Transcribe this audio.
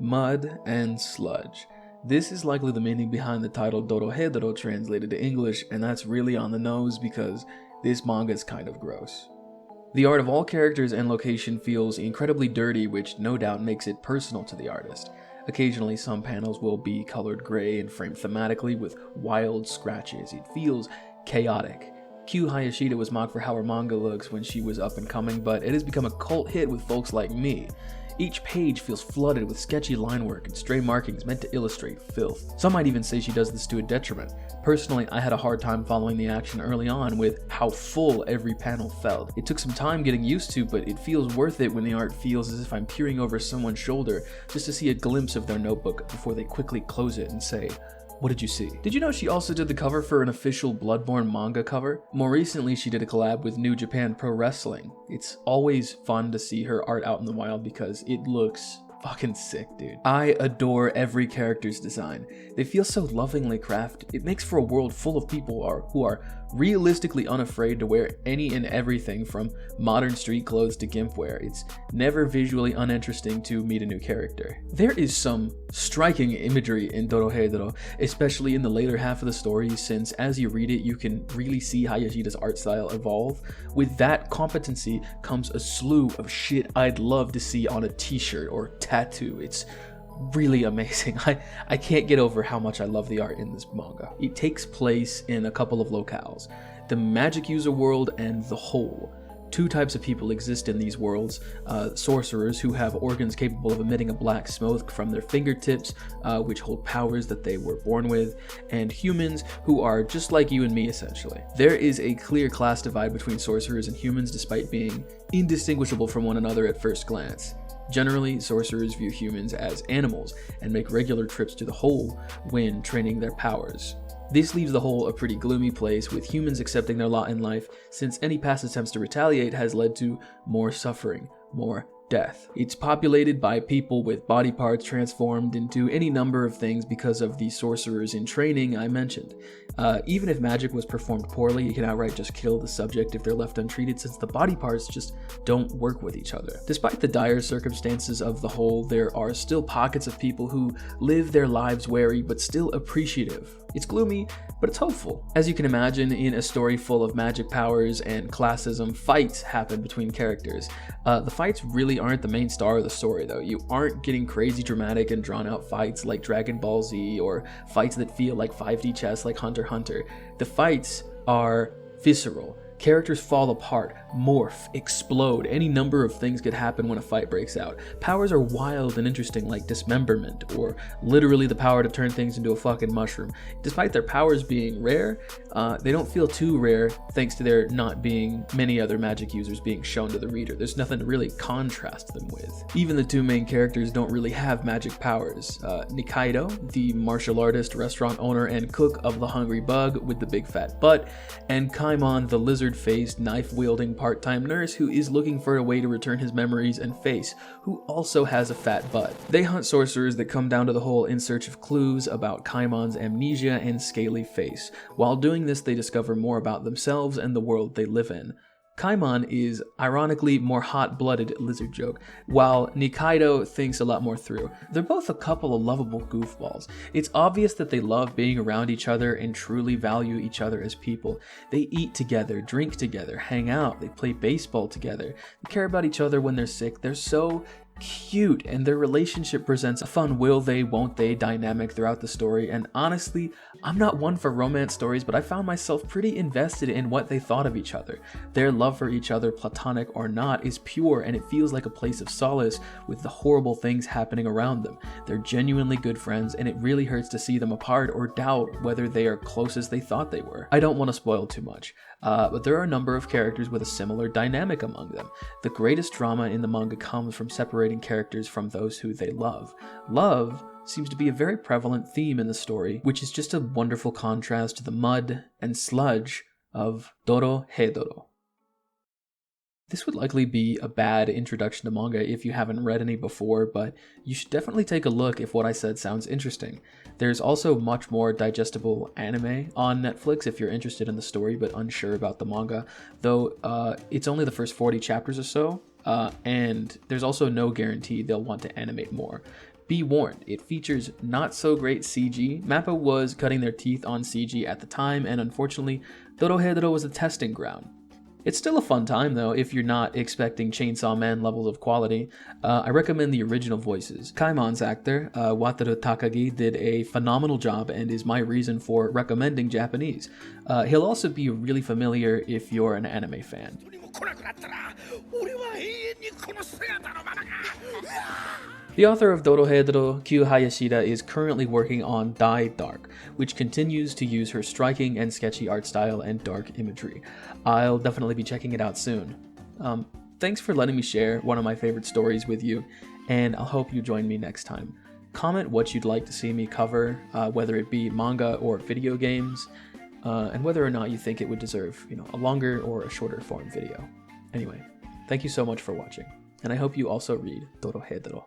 Mud and sludge. This is likely the meaning behind the title Dorohedoro translated to English, and that's really on the nose because this manga is kind of gross. The art of all characters and location feels incredibly dirty, which no doubt makes it personal to the artist. Occasionally, some panels will be colored gray and framed thematically with wild scratches. It feels chaotic. Q Hayashida was mocked for how her manga looks when she was up and coming, but it has become a cult hit with folks like me. Each page feels flooded with sketchy line work and stray markings meant to illustrate filth. Some might even say she does this to a detriment. Personally, I had a hard time following the action early on with how full every panel felt. It took some time getting used to, but it feels worth it when the art feels as if I'm peering over someone's shoulder just to see a glimpse of their notebook before they quickly close it and say, "What did you see?" Did you know she also did the cover for an official Bloodborne manga cover? More recently, she did a collab with New Japan Pro Wrestling. It's always fun to see her art out in the wild because it looks fucking sick, dude. I adore every character's design. They feel so lovingly crafted. It makes for a world full of people who are realistically unafraid to wear any and everything from modern street clothes to gimp wear. It's never visually uninteresting to meet a new character. There is some striking imagery in Dorohedoro, especially in the later half of the story, since as you read it, you can really see Hayashida's art style evolve. With that competency comes a slew of shit I'd love to see on a t-shirt or tattoo. It's really amazing. I can't get over how much I love the art in this manga. It takes place in a couple of locales, the magic user world and the Hole. Two types of people exist in these worlds: sorcerers who have organs capable of emitting a black smoke from their fingertips, which hold powers that they were born with, and humans who are just like you and me, essentially. There is a clear class divide between sorcerers and humans despite being indistinguishable from one another at first glance. Generally, sorcerers view humans as animals and make regular trips to the Hole when training their powers. This leaves the Hole a pretty gloomy place, with humans accepting their lot in life, since any past attempts to retaliate has led to more suffering, more death. It's populated by people with body parts transformed into any number of things because of the sorcerers in training I mentioned. Even if magic was performed poorly, it can outright just kill the subject if they're left untreated, since the body parts just don't work with each other. Despite the dire circumstances of the Hole, there are still pockets of people who live their lives wary but still appreciative. It's gloomy, but it's hopeful. As you can imagine, in a story full of magic powers and classism, fights happen between characters. The fights really aren't the main star of the story, though. You aren't getting crazy dramatic and drawn out fights like Dragon Ball Z or fights that feel like 5D chess like Hunter x Hunter. The fights are visceral. Characters fall apart, morph, explode. Any number of things could happen when a fight breaks out. Powers are wild and interesting, like dismemberment, or literally the power to turn things into a fucking mushroom. Despite their powers being rare, they don't feel too rare thanks to there not being many other magic users being shown to the reader. There's nothing to really contrast them with. Even the two main characters don't really have magic powers. Nikaido, the martial artist, restaurant owner, and cook of the Hungry Bug with the big fat butt, and Kaimon, the lizard-faced, knife-wielding part-time nurse who is looking for a way to return his memories and face, who also has a fat butt. They hunt sorcerers that come down to the Hole in search of clues about Kaimon's amnesia and scaly face. While doing this, they discover more about themselves and the world they live in. Kaimon is ironically more hot-blooded, lizard joke, while Nikaido thinks a lot more through. They're both a couple of lovable goofballs. It's obvious that they love being around each other and truly value each other as people. They eat together, drink together, hang out, they play baseball together, they care about each other when they're sick. They're so cute, and their relationship presents a fun will they, won't they dynamic throughout the story. And honestly, I'm not one for romance stories, but I found myself pretty invested in what they thought of each other. Their love for each other, platonic or not, is pure, and it feels like a place of solace with the horrible things happening around them. They're genuinely good friends, and it really hurts to see them apart or doubt whether they are close as they thought they were. I don't want to spoil too much, but there are a number of characters with a similar dynamic among them. The greatest drama in the manga comes from separating characters from those who they love. Love seems to be a very prevalent theme in the story, which is just a wonderful contrast to the mud and sludge of Dorohedoro. This would likely be a bad introduction to manga if you haven't read any before, but you should definitely take a look if what I said sounds interesting. There's also much more digestible anime on Netflix if you're interested in the story but unsure about the manga, though it's only the first 40 chapters or so, and there's also no guarantee they'll want to animate more. Be warned, it features not so great CG. Mappa was cutting their teeth on CG at the time, and unfortunately, Dorohedoro was a testing ground. It's still a fun time though if you're not expecting Chainsaw Man levels of quality. I recommend the original voices. Kaimon's actor, Wataru Takagi, did a phenomenal job and is my reason for recommending Japanese. He'll also be really familiar if you're an anime fan. The author of Dorohedoro, Kyu Hayashida, is currently working on Die Dark, which continues to use her striking and sketchy art style and dark imagery. I'll definitely be checking it out soon. Thanks for letting me share one of my favorite stories with you, and I'll hope you join me next time. Comment what you'd like to see me cover, whether it be manga or video games, and whether or not you think it would deserve, a longer or a shorter form video. Anyway, thank you so much for watching, and I hope you also read Dorohedoro.